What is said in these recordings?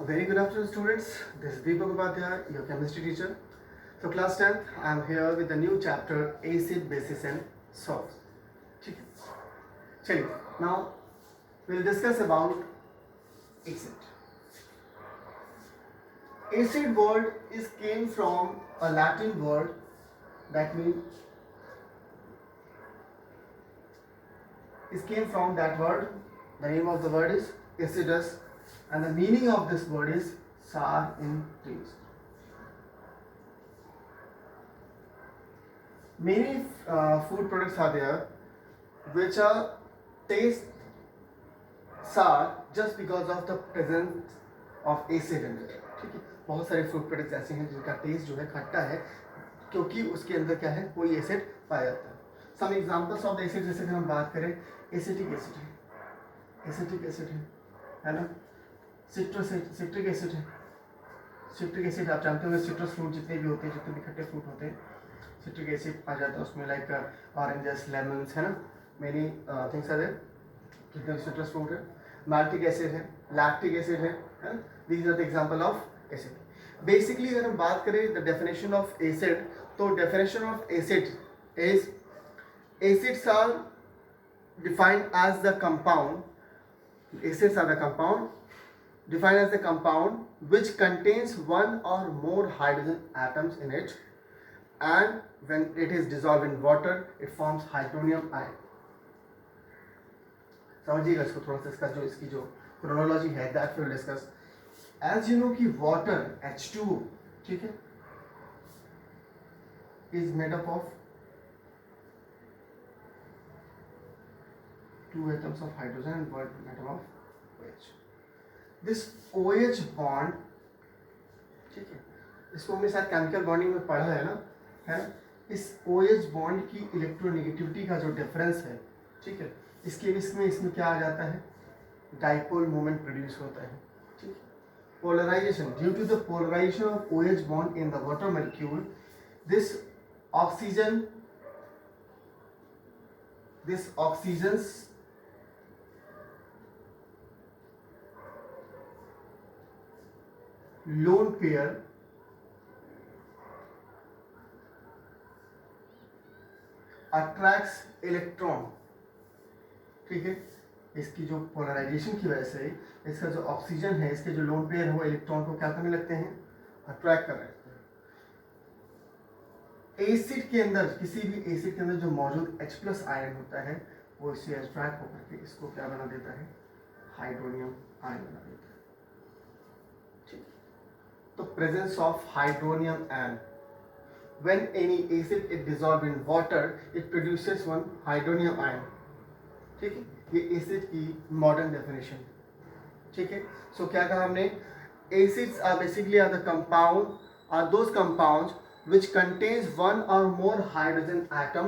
A very good afternoon, students. This is Deepak Upadhyay, your chemistry teacher. So, class 10th, I am here with a new chapter, acid, bases and salts. ठीक है, चलिए. Now, we'll discuss about acid. Acid word came from a Latin word that means it came from that word. The name of the word is acidus, and the meaning of this word is sour in taste. Many food products are there which are taste sour just because of the presence of acid in it. ठीक है, बहुत सारे food products ऐसे हैं जिनका test जो है खट्टा है क्योंकि उसके अंदर क्या है, कोई एसिड पाया जाता है. Some examples of the acid, जैसे अगर हम बात करें, एसिटिक एसिड है ना, सिट्रिक एसिड है. सिट्रिक एसिड आप जानते होंगे, सिट्रस फ्रूट जितने भी होते हैं, जितने भी खट्टे फ्रूट होते हैं, सिट्रिक एसिड आ जाता है उसमें, लाइक ऑरेंजेस, लेमन्स, है ना, मेनी थिंग्स आर देयर जितने भी सिट्रस फ्रूट है. मैल्टिक एसिड है, लैक्टिक एसिड है ना. These are the example of acid. Basically अगर हम बात करें द डेफिनेशन ऑफ एसिड, तो definition of acid is acids are defined as the compound. Acids are the compound defined as the compound which contains one or more hydrogen atoms in it, and when it is dissolved in water it forms hydronium ion. समझिएगा इसको थोड़ा सा, इसका जो इसकी जो chronology है that will discuss. As you know कि वाटर H2O, ठीक है, is made up of two atoms of hydrogen and one atom of OH. This OH bond, ठीक है, इसको हमने शायद केमिकल बॉन्डिंग में पढ़ा है ना, है ना. इस OH बॉन्ड की इलेक्ट्रोनेगेटिविटी का जो डिफरेंस है, ठीक है, इसमें क्या आ जाता है, डाइपोल मोमेंट प्रोड्यूस होता है. ठीक, polarization, due to the polarization of OH bond in the water molecule, this oxygen's lone pair attracts electron. ठीक है, इसकी जो पोलराइजेशन की वजह से इसका जो ऑक्सीजन है, इसके जो लोन पेयर है, वो इलेक्ट्रॉन को क्या करने लगते हैं, अट्रैक्ट कर रहे हैं. एसिड के अंदर, किसी भी एसिड के अंदर जो मौजूद H+ आयन होता है, वो इससे अट्रैक्ट होकर के इसको क्या बना देता है, हाइड्रोनियम आयन बना देता है. ठीक, तो presence of hydronium ion, when any acid is dissolved in water it produces one hydronium ion. ठीक है, ये एसिड की मॉडर्न डेफिनेशन. ठीक है, सो क्या कहा हमने, acids are basically are the compound, are those compounds which contains one or more hydrogen atom,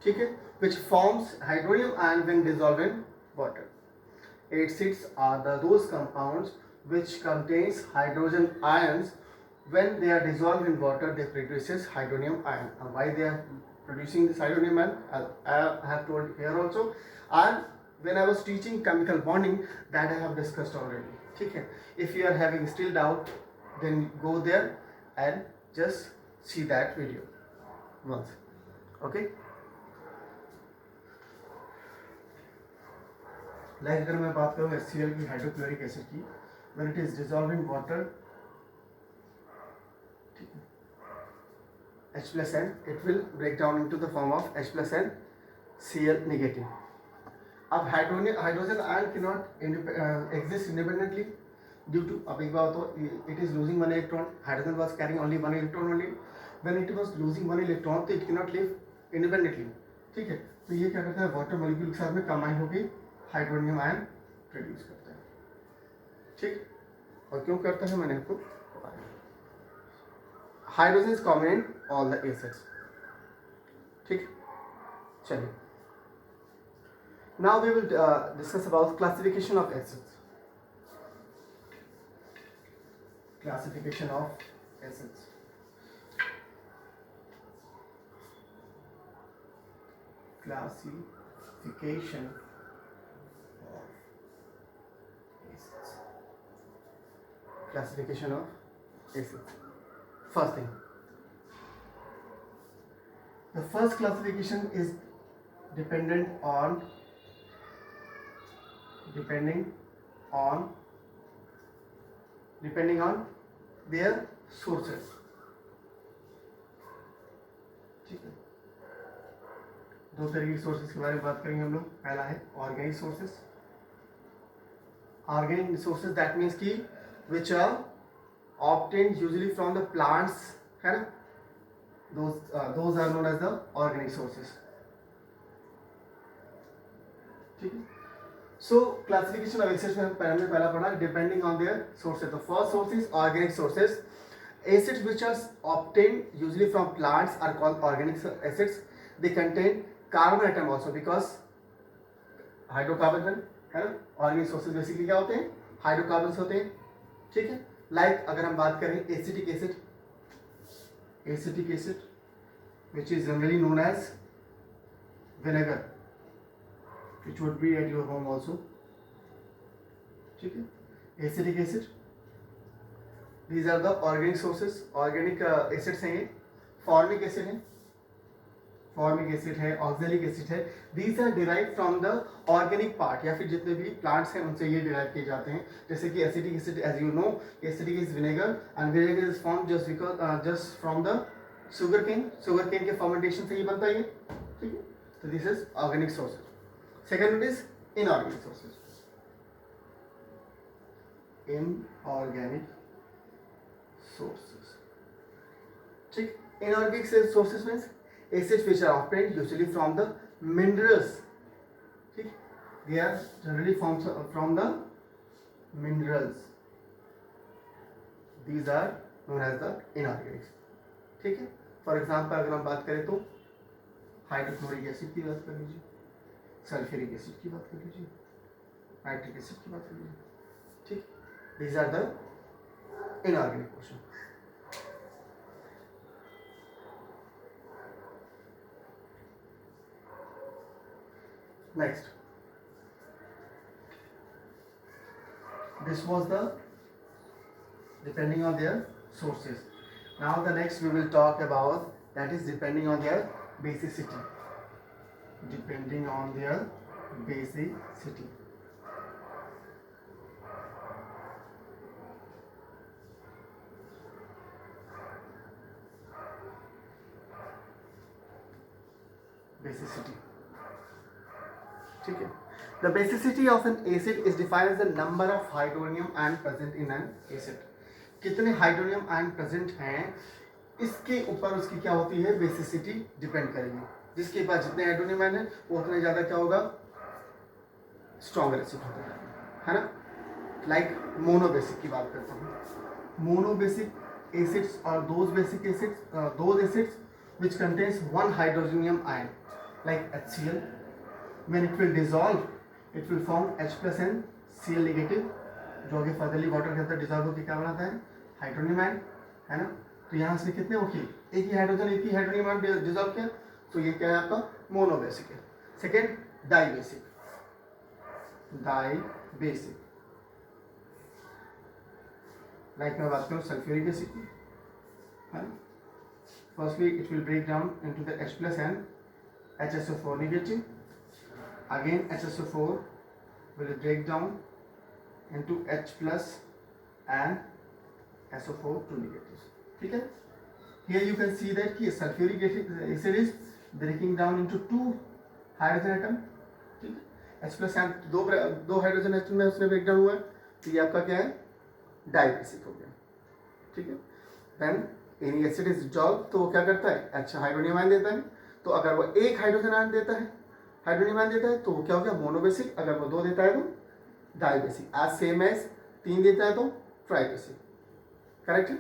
ठीक है, which forms hydronium ion when dissolved in water. Acids are those compounds which contains hydrogen ions. When they are dissolved in water they produces hydronium ion. And why they are producing this hydronium ion, I have told here also, and when I was teaching chemical bonding that I have discussed already. ठीक है, if you are having still doubt then go there and just see that video once. Okay, like अगर मैं बात करूँ HCl की, hydrochloric acid की, when it is dissolved in water, H+N, it will break down into the form of H+N Cl negative. अब hydrogen ion cannot exist independently due to, अब एक बात तो, it is losing one electron. Hydrogen was carrying only one electron only. When it was losing one electron, तो it cannot live independently. ठीक है, तो ये क्या करता है, वाटर मॉलिक्यूल के साथ में कंबाइन होकर हाइड्रोनियम आयन प्रोड्यूस करता है. ठीक, और क्यों करता है मैंने आपको बताया. Hydrogen is common in all the acids. ठीक, चलिए, now we will discuss about classification of acids. Classification of acids. Classification of acids. classification of acids. First thing, the first classification is depending on their sources. ठीक है, दो तरह की sources के बारे में बात करेंगे हम लोग. पहला है organic sources. Organic sources that means की which are obtained usually from the plants, है ना. those are known as the organic sources. ठीक है. So classification of acids में पहला पढ़ा depending on their sources. The first source is organic sources. Acids which are obtained usually from plants are called organic acids. They contain carbon atom also because hydrocarbon है ना. Organic sources basically क्या होते हैं, hydrocarbons होते हैं. ठीक है. Like अगर हम बात करें acetic acid which is generally known as vinegar, which would be at your home also. ठीक है. Acetic acid, these are the organic sources. Organic acids हैं ये. फॉर्मिक एसिड है, ऑक्जेलिक एसिड है. These are derived from the organic part, या फिर जितने भी प्लांट्स हैं उनसे ये डिराइव किए जाते हैं. जैसे कि acetic acid, as you know, acetic is vinegar and vinegar is form just from the sugar cane के फर्मेंटेशन से ही बनता है ये. ठीक है. तो this is organic sources. Second is inorganic sources. Inorganic sources. ठीक. Inorganic sources means acids which are obtained usually from the minerals. ठीक. They are generally formed from the minerals. These are known as the inorganics. ठीक है. For example अगर हम बात करें तो hydrochloric acid की बात कर लीजिए, सल्फ्यूरिक एसिड की बात कर लीजिए, नाइट्रिक एसिड की बात कर लीजिए. ठीक. These are the inorganic portion. Next, this was the depending on their sources. Now the next we will talk about, that is depending on their basicity. Depending on their basicity. Basicity. ठीक है. The basicity of an acid is defined as the number of hydronium ion present in an acid. कितने hydronium ion present हैं, इसके ऊपर उसकी क्या होती है, बेसिसिटी डिपेंड करेगी. जिसके पास जितने हाइड्रोनियम आयन है वो उतने ज़्यादा क्या होगा, स्ट्रॉन्गर एसिड होगा, है ना. लाइक मोनोबेसिक की बात करता हूँ. मोनोबेसिक एसिड्स और those acids which contains one hydronium ion like HCl. When it will dissolve, it will form H plus and Cl negative, जो आगे फर्दरली वाटर के अंदर डिजॉल्व होकर क्या बनाता है, हाइड्रोनियम आयन, है ना. तो यहाँ से कितने हो किए, एक ही हाइड्रोनियम आयन डिजॉल्व किया, तो ये क्या है आपका मोनोबेसिक है. Second dibasic. लाइक मैं बात करूँ सल्फ्यूरिक एसिड की, है ना. Firstly it will break down into the H plus and HSO4 negative. Again HSO4 will break down into H plus and SO4 2 negatives. ठीक है. Here you can see that कि sulfuric acid is breaking down into 2 hydrogen atom. ठीक है. H plus and दो hydrogen atom में उसने break down हुआ है, तो ये आपका क्या है, डाइबेसिक हो गया. ठीक है. Then any acid is dissolved, तो वो क्या करता है, अच्छा हाइड्रोनियम आयन देता है. तो अगर वो एक हाइड्रोजन आयन देता है, हाइड्रोनियम आयन देता है, तो वो क्या हो गया, मोनोबेसिक. अगर वो 2 देता है तो डाइबेसिक. एज सेम एज 3 देता है तो ट्राइबेसिक. करेक्ट है.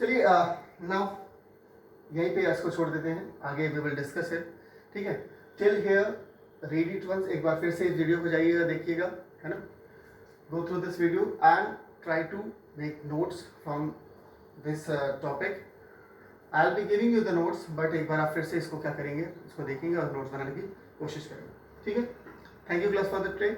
चलिए नाउ यहीं पे इसको छोड़ देते हैं, आगे वी विल डिस्कस इट. ठीक है. Till here read it once. एक बार फिर से इस वीडियो को जाइएगा, देखिएगा, है ना. Go through this video and try to make notes from this topic. I will be giving you the notes, but एक बार आप फिर से इसको क्या करेंगे, इसको देखेंगे और नोट्स बनाने की कोशिश करेंगे. ठीक है. Thank you class for the tray.